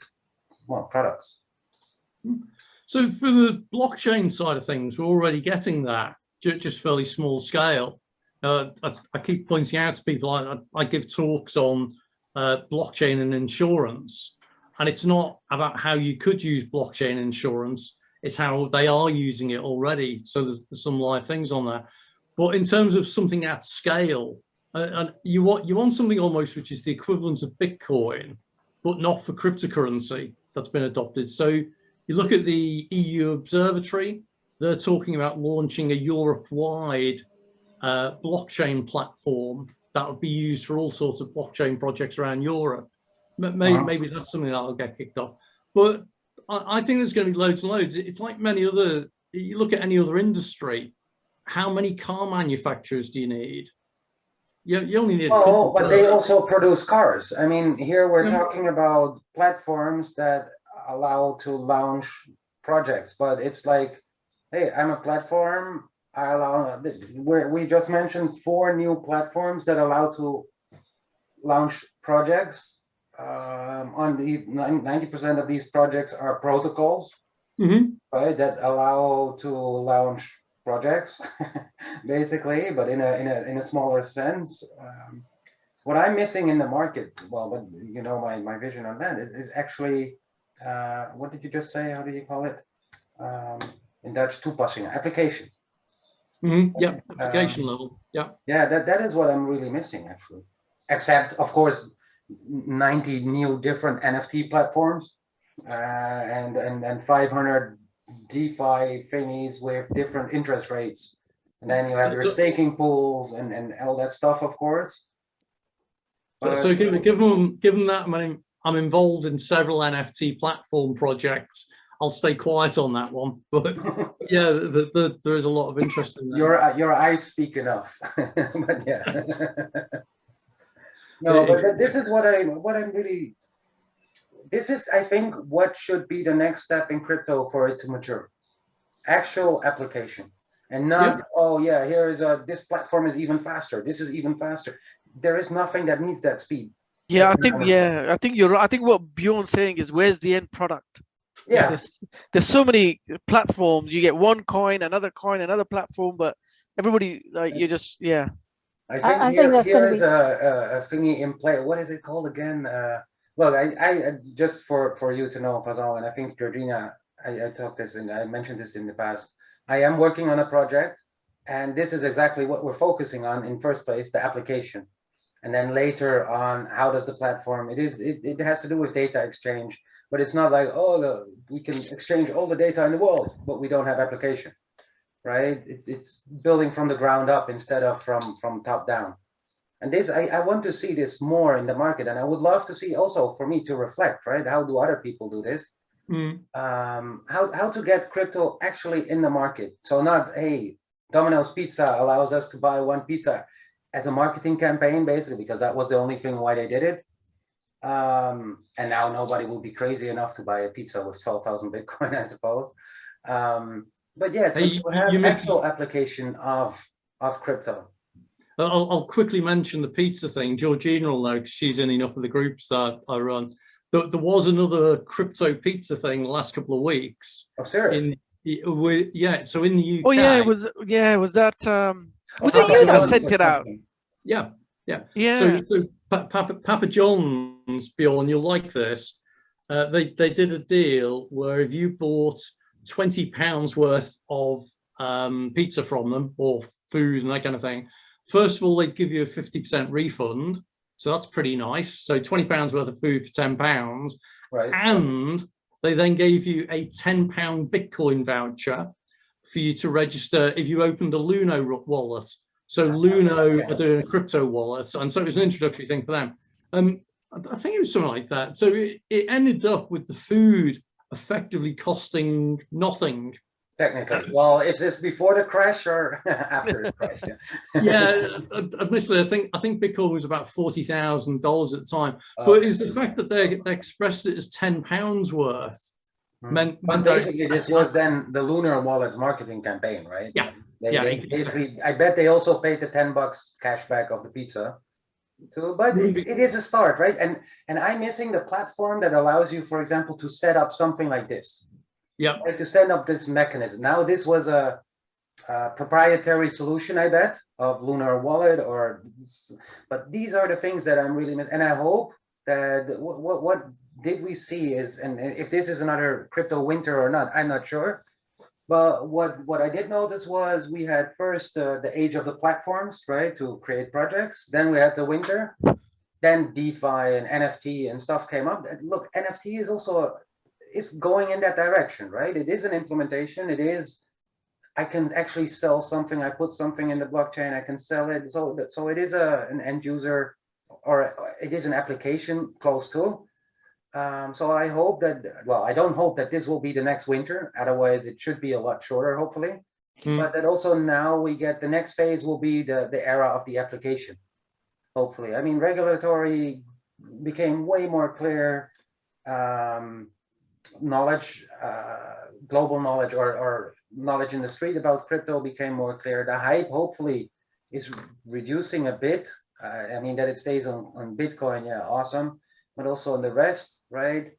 So for the blockchain side of things, we're already getting that.
just fairly small scale. I keep pointing out to people, I give talks on blockchain and insurance, and it's not about how you could use blockchain insurance, it's how they are using it already. So there's some live things on there. But in terms of something at scale, and you want something almost which is the equivalent of Bitcoin, but not for cryptocurrency that's been adopted. So you look at the EU Observatory, they're talking about launching a Europe-wide blockchain platform that would be used for all sorts of blockchain projects around Europe. Maybe that's something that'll get kicked off. But I think there's going to be loads and loads. It's like many other, you look at any other industry, how many car manufacturers do you need? You only need a couple.
But they also produce cars. I mean, here we're talking about platforms that allow to launch projects, but it's like, hey, I'm a platform. I allow. We just mentioned 4 new platforms that allow to launch projects. On the 90% of these projects are protocols, right, that allow to launch projects, basically, but in a smaller sense. What I'm missing in the market, well, but you know, my vision on that is actually, what did you just say? How do you call it? In Dutch, toepassing, application.
Yeah, application level. Yeah.
Yeah, that is what I'm really missing, actually. Except, of course, 90 new different NFT platforms, and 500 DeFi thingies with different interest rates, and then you have your staking pools and all that stuff, of course.
So given that, I mean, I'm involved in several NFT platform projects. I'll stay quiet on that one, but yeah, there is a lot of interest in that.
Your eyes speak enough, but yeah. No, but this is what I'm really. This is, I think, what should be the next step in crypto for it to mature. Actual application, and not oh yeah, here is this platform is even faster. This is even faster. There is nothing that needs that speed.
Yeah, I think you're right. I think what Bjorn's saying is, where's the end product?
Yeah,
there's so many platforms. You get one coin, another platform, but everybody like you just
I think that's going to be a thingy in play. What is it called again? Look, I just for you to know, Fazal, and I think Georgina, I talked this and I mentioned this in the past. I am working on a project, and this is exactly what we're focusing on in first place, the application, and then later on, how does the platform? It has to do with data exchange, but it's not like we can exchange all the data in the world, but we don't have application. Right? It's building from the ground up instead of from top down. And this, I want to see this more in the market, and I would love to see also for me to reflect, right? How do other people do this? How to get crypto actually in the market. So not, hey, Domino's Pizza allows us to buy one pizza as a marketing campaign, basically, because that was the only thing why they did it. And now nobody will be crazy enough to buy a pizza with 12,000 Bitcoin, I suppose. But yeah, to have actual application of crypto.
I'll quickly mention the pizza thing. Georgina will know because she's in enough of the groups that I run. There was another crypto pizza thing the last couple of weeks.
Oh, serious?
So in the UK.
Oh yeah, it was that was it you that sent it out?
Yeah. So Papa John's, Bjorn, you'll like this. They did a deal where if you bought £20 worth of pizza from them, or food and that kind of thing, first of all, they'd give you a 50% refund. So that's pretty nice. So £20 worth of food for £10.
Right.
And they then gave you a £10 Bitcoin voucher for you to register if you opened a Luno wallet. So Luno are doing a crypto wallet. And so it was an introductory thing for them. I think it was something like that. So it ended up with the food effectively costing nothing.
Technically. Well, is this before the crash or after the crash?
Yeah, admittedly, I think Bitcoin was about $40,000 at the time. But it's the fact that they expressed it as £10 worth.
But basically, this was then the Lunar Wallet's marketing campaign, right?
Yeah.
They basically, I bet they also paid the $10 cash back of the pizza. But it is a start, right? And I'm missing the platform that allows you, for example, to set up something like this.
Yeah.
Right, to set up this mechanism. Now, this was a proprietary solution, I bet, of Lunar Wallet, but these are the things that I'm really and I hope that what did we see is, and if this is another crypto winter or not, I'm not sure. But what I did notice was we had first the age of the platforms, right, to create projects. Then we had the winter. Then DeFi and NFT and stuff came up. Look, NFT is also going in that direction, right? It is an implementation. It is, I can actually sell something. I put something in the blockchain. I can sell it. So it is an end user, or it is an application close to. So I hope that, well, I don't hope that this will be the next winter. Otherwise, it should be a lot shorter, hopefully. But that also now we get the next phase will be the era of the application. Hopefully, I mean, regulatory became way more clear. Knowledge, global knowledge, or knowledge in the street about crypto became more clear. The hype hopefully is reducing a bit. I mean, that it stays on Bitcoin, yeah, awesome. But also on the rest, right?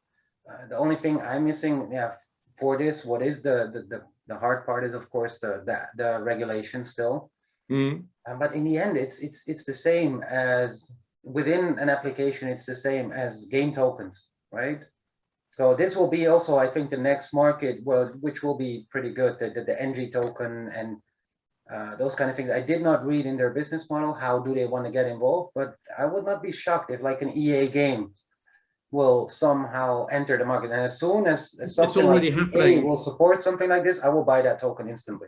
The only thing I'm missing, yeah, for this, what is the hard part is, of course, the regulation still. But in the end, it's the same as within an application. It's the same as game tokens, right? So this will be also, I think, the next market, well, which will be pretty good. The NG token and those kind of things. I did not read in their business model how do they want to get involved, but I would not be shocked if like an EA game will somehow enter the market. And as soon as something
it's already
like
happening.
EA will support something like this, I will buy that token instantly.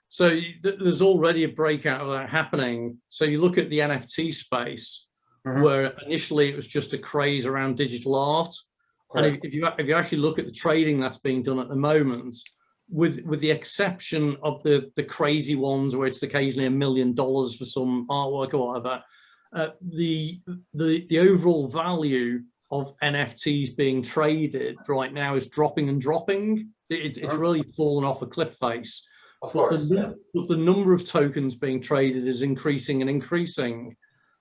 So there's already a breakout of that happening. So you look at the NFT space, where initially it was just a craze around digital art. Correct. And if you actually look at the trading that's being done at the moment, with the exception of the crazy ones where it's occasionally $1 million for some artwork or whatever, the overall value of NFTs being traded right now is dropping and dropping. It's really fallen off a cliff face. But the number of tokens being traded is increasing and increasing.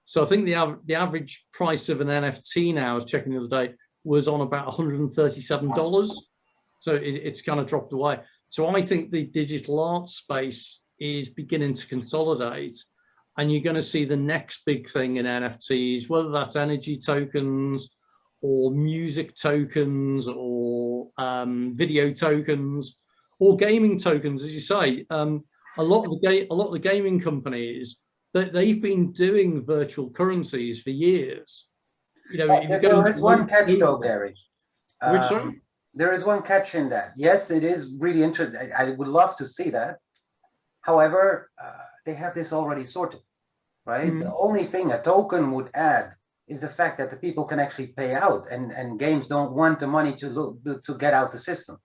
So I think the average price of an NFT now, I was checking the other day, was on about $137. So it's kind of dropped away. So I think the digital art space is beginning to consolidate, and you're going to see the next big thing in NFTs, whether that's energy tokens or music tokens or video tokens or gaming tokens, as you say. A lot of the gaming companies, they've been doing virtual currencies for years. You know,
there is one catch though, Gary.
Which one?
There is one catch in that. Yes, it is really interesting. I would love to see that. However, they have this already sorted, right? The only thing a token would add is the fact that the people can actually pay out, and games don't want the money to get out the system.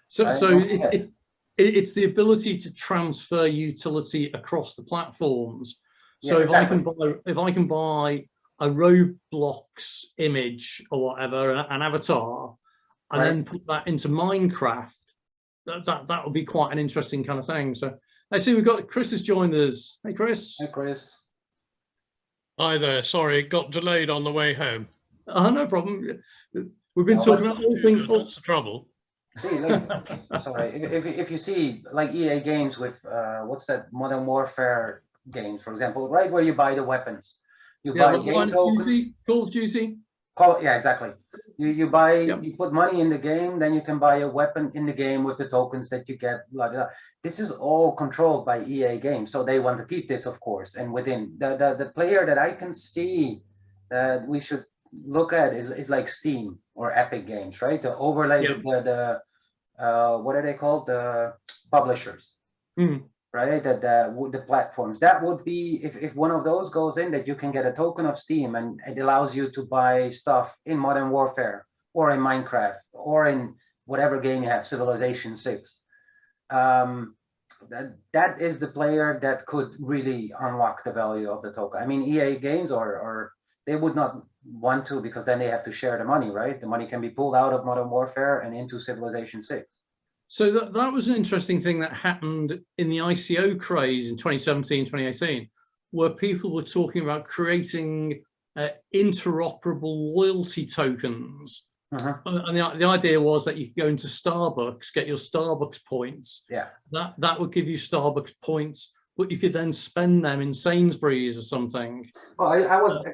So,
right?
so it's the ability to transfer utility across the platforms. So yeah, if I can buy a Roblox image or whatever, an avatar, and then put that into Minecraft, that would be quite an interesting kind of thing. So I see we've got Chris has joined us. Hey, Chris.
Hey, Chris.
Hi there. Sorry, it got delayed on the way home.
Oh, no problem. We've been talking about all things.
What's the trouble?
See, sorry. If you see like EA games with what's that, Modern Warfare games, for example, right where you buy the weapons, you buy game tokens.
Call of Duty.
Yeah, exactly. You buy, you put money in the game, then you can buy a weapon in the game with the tokens that you get. Blah, blah, blah. This is all controlled by EA Games, so they want to keep this, of course. And within the player that I can see that we should look at is like Steam or Epic Games, right? To overlay the what are they called? The publishers, right? The platforms. That would be if one of those goes in, that you can get a token of Steam, and it allows you to buy stuff in Modern Warfare or in Minecraft or in whatever game you have, Civilization 6. That is the player that could really unlock the value of the token. I mean, EA Games or they would not want to, because then they have to share the money, right? The money can be pulled out of Modern Warfare and into Civilization 6. So
that was an interesting thing that happened in the ICO craze in 2017, 2018, where people were talking about creating interoperable loyalty tokens And the idea was that you could go into Starbucks, get your Starbucks points.
Yeah.
That would give you Starbucks points, but you could then spend them in Sainsbury's or something.
Oh, I was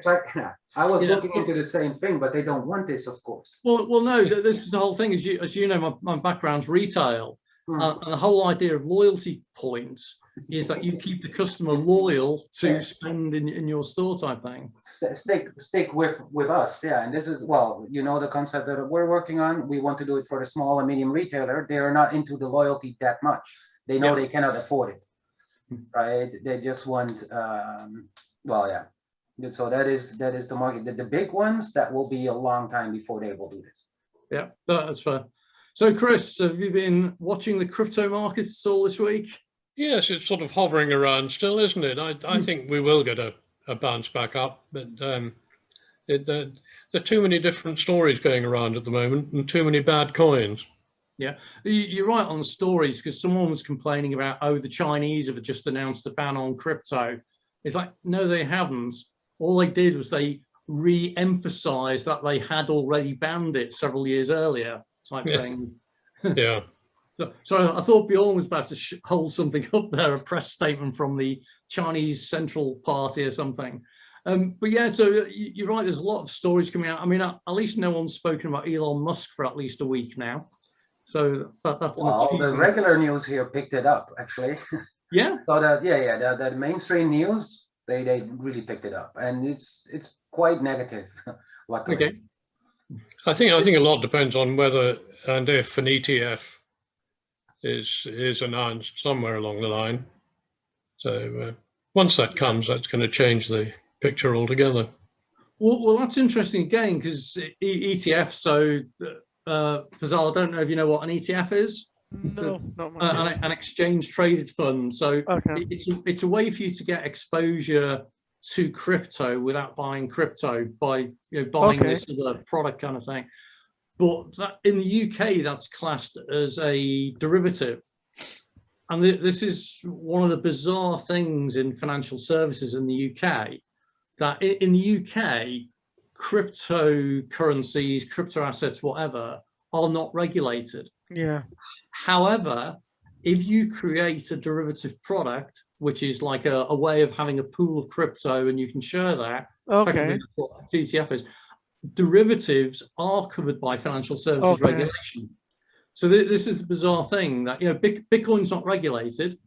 looking into the same thing, but they don't want this, of course.
Well, no. This is the whole thing. As you know, my background's retail, and the whole idea of loyalty points is that you keep the customer loyal to spend in your store type thing.
Stick with us, yeah. And this is, well, you know, the concept that we're working on. We want to do it for the small and medium retailer. They are not into the loyalty that much. They know they cannot afford it, right? They just want, well, yeah. So that is the market. The big ones, that will be a long time before they will do this.
Yeah, that's fair. So, Chris, have you been watching the crypto markets all this week?
Yes, it's sort of hovering around still, isn't it? I think we will get a bounce back up, but there are too many different stories going around at the moment and too many bad coins.
Yeah, you're right on the stories, because someone was complaining about, oh, the Chinese have just announced a ban on crypto. It's like, no, they haven't. All they did was they re-emphasized that they had already banned it several years earlier, type thing.
Yeah.
So I thought Bjorn was about to hold something up there, a press statement from the Chinese Central Party or something. But yeah, so you're right, there's a lot of stories coming out. I mean, at least no one's spoken about Elon Musk for at least a week now. So that's
well, the regular news here picked it up, actually.
Yeah.
So that the mainstream news, they really picked it up, and it's quite negative. Luckily.
Okay.
I think a lot depends on whether and if an ETF is announced somewhere along the line. So once that comes, that's going to change the picture altogether.
Well, that's interesting again, because ETF. So, Fazal, I don't know if you know what an ETF is.
No, not much.
An exchange traded fund. So it's a way for you to get exposure to crypto without buying crypto, by buying this other product kind of thing. But that, in the UK, that's classed as a derivative. And this is one of the bizarre things in financial services in the UK, that in the UK, cryptocurrencies, crypto assets, whatever, are not regulated.
Yeah.
However, if you create a derivative product, which is like a way of having a pool of crypto and you can share that,
Okay.
what ETF is, derivatives are covered by financial services regulation. So this is the bizarre thing that, Bitcoin's not regulated,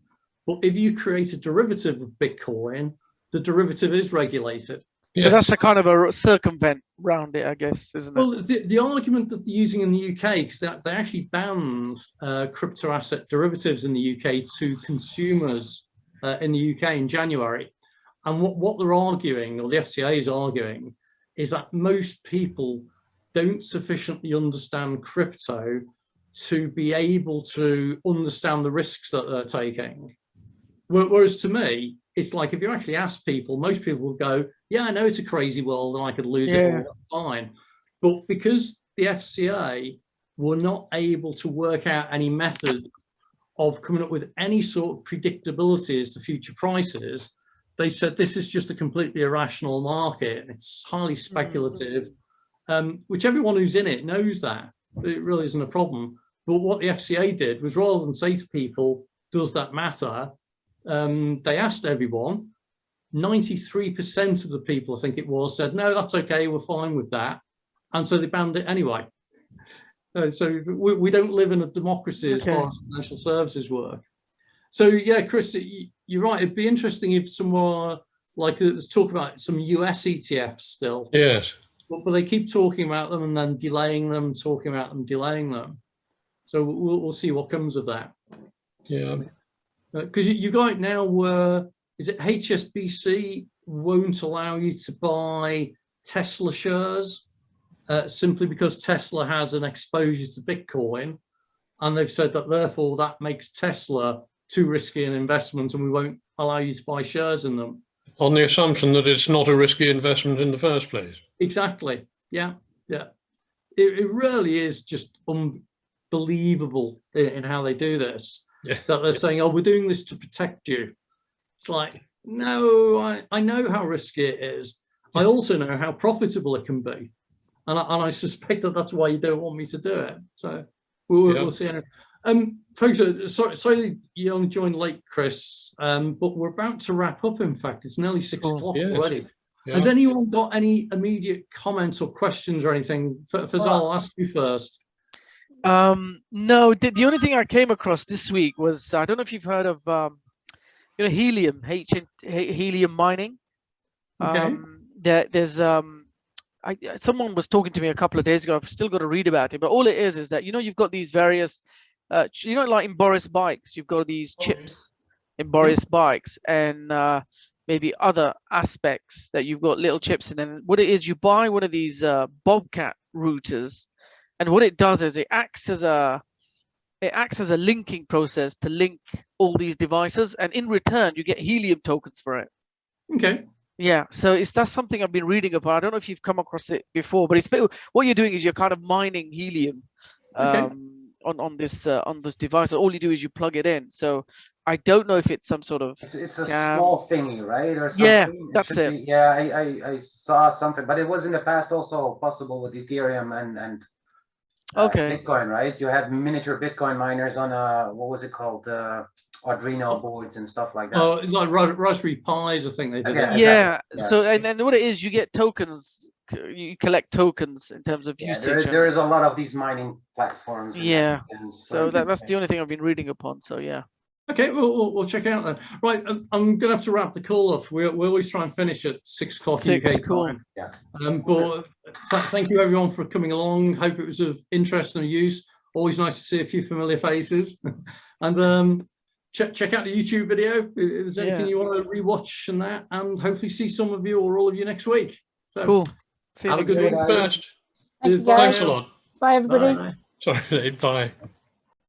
but if you create a derivative of Bitcoin, the derivative is regulated.
So that's a kind of a circumvent round it, I guess, isn't it?
Well, the argument that they're using in the UK, because they actually banned crypto asset derivatives in the UK to consumers in the UK in January. And what they're arguing, or the FCA is arguing, is that most people don't sufficiently understand crypto to be able to understand the risks that they're taking. Whereas to me, it's like, if you actually ask people, most people will go, yeah, I know it's a crazy world and I could lose it all, fine. But because the FCA were not able to work out any method of coming up with any sort of predictability as to future prices, they said this is just a completely irrational market. It's highly speculative, which everyone who's in it knows that. It really isn't a problem. But what the FCA did was, rather than say to people, does that matter? They asked everyone. 93% of the people, I think it was, said, no, that's okay, we're fine with that. And so they banned it anyway. So we don't live in a democracy as far as financial services work. So yeah, Chris, you're right. It'd be interesting if someone, like, let's talk about some US ETFs still.
Yes.
But they keep talking about them and then delaying them, talking about them, delaying them. So we'll see what comes of that.
Yeah.
Because you've got it now where, is it HSBC won't allow you to buy Tesla shares simply because Tesla has an exposure to Bitcoin. And they've said that therefore that makes Tesla too risky an investment and we won't allow you to buy shares in them.
On the assumption that it's not a risky investment in the first place.
Exactly. Yeah. Yeah. It really is just unbelievable in how they do this.
Yeah.
That they're saying, oh, we're doing this to protect you. It's like, no, I know how risky it is. I also know how profitable it can be. and I suspect that that's why you don't want me to do it. So we'll see. Folks, sorry you only joined late, Chris, but we're about to wrap up. In fact, it's nearly 6 o'clock already. Yeah. Has anyone got any immediate comments or questions or anything? Fazal, I'll ask you first.
No, the only thing I came across this week was, I don't know if you've heard of helium, helium mining.
Okay.
There's someone was talking to me a couple of days ago. I've still got to read about it, but all it is that you've got these various like in Boris bikes, you've got these chips in Boris bikes, and maybe other aspects that you've got little chips in. And what it is, you buy one of these Bobcat routers, and what it does is it acts as a linking process to link all these devices, and in return you get helium tokens for it.
Okay.
Yeah, so that's something I've been reading about. I don't know if you've come across it before, but what you're doing is you're kind of mining helium on this device. All you do is you plug it in. So I don't know if it's some sort of
it's a small thingy, right, or something.
Yeah, that's it.
I saw something, but it was in the past also possible with Ethereum and Bitcoin, right? You had miniature Bitcoin miners on what was it called, Arduino boards and stuff like that.
Oh, it's like Raspberry Pis, I think they did.
Yeah. So and what it is, you get tokens. You collect tokens in terms of usage.
There is a lot of these mining platforms.
Yeah. So that's the only thing I've been reading upon. So yeah.
Okay, we'll check it out then. Right, I'm going to have to wrap the call off. We always try and finish at 6 o'clock UK time. Yeah. But thank you everyone for coming along. Hope it was of interest and use. Always nice to see a few familiar faces. And check out the YouTube video if there's anything you want to rewatch and that, and hopefully see some of you or all of you next week. So,
cool. See you
have a good one.
Best.
Thank you,
Thanks a lot.
Bye, everybody.
Bye.
Sorry, bye.